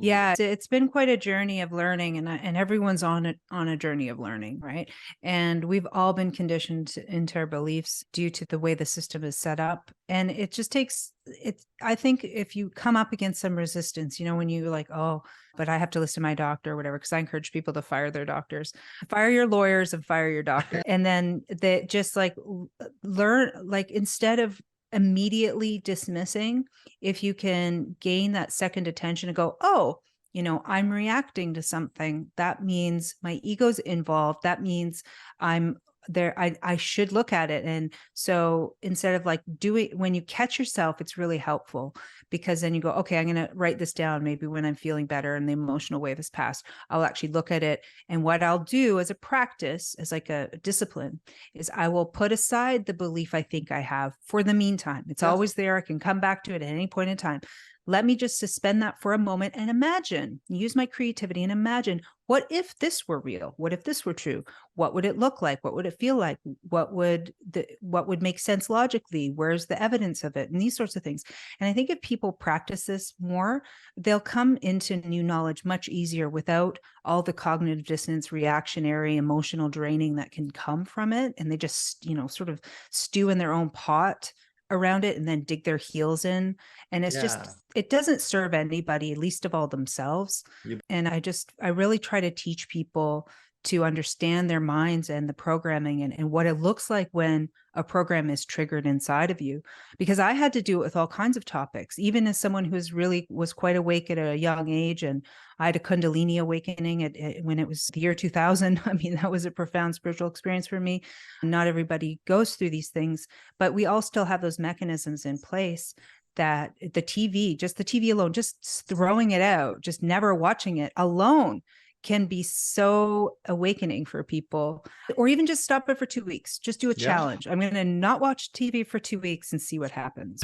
Yeah, it's been quite a journey of learning, and everyone's on a journey of learning, right? And we've all been conditioned into our beliefs due to the way the system is set up, and it just takes it. I think if you come up against some resistance, when you're like, oh, but I have to listen to my doctor or whatever, because I encourage people to fire their doctors, fire your lawyers, and fire your doctor, and then they just like learn, like instead of immediately dismissing, if you can gain that second attention and go, oh, I'm reacting to something. That means my ego's involved. That means I'm there. I should look at it. And so instead of like when you catch yourself, it's really helpful, because then you go, okay, I'm going to write this down. Maybe when I'm feeling better and the emotional wave has passed, I'll actually look at it. And what I'll do as a practice, as like a discipline, is I will put aside the belief I think I have for the meantime. It's Yes. always there. I can come back to it at any point in time. Let me just suspend that for a moment and use my creativity and imagine, what if this were real? What if this were true? What would it look like? What would it feel like? What would make sense logically? Where's the evidence of it? And these sorts of things. And I think if people practice this more, they'll come into new knowledge much easier without all the cognitive dissonance, reactionary, emotional draining that can come from it. And they just, sort of stew in their own pot around it and then dig their heels in. And it's just, it doesn't serve anybody, least of all themselves. And I really try to teach people to understand their minds and the programming, and what it looks like when a program is triggered inside of you. Because I had to do it with all kinds of topics, even as someone who was quite awake at a young age. And I had a Kundalini awakening when it was the year 2000. I mean, that was a profound spiritual experience for me. Not everybody goes through these things, but we all still have those mechanisms in place, that the TV alone, just throwing it out, just never watching it alone, can be so awakening for people. Or even just stop it for 2 weeks. Just do a challenge. I'm going to not watch TV for 2 weeks and see what happens.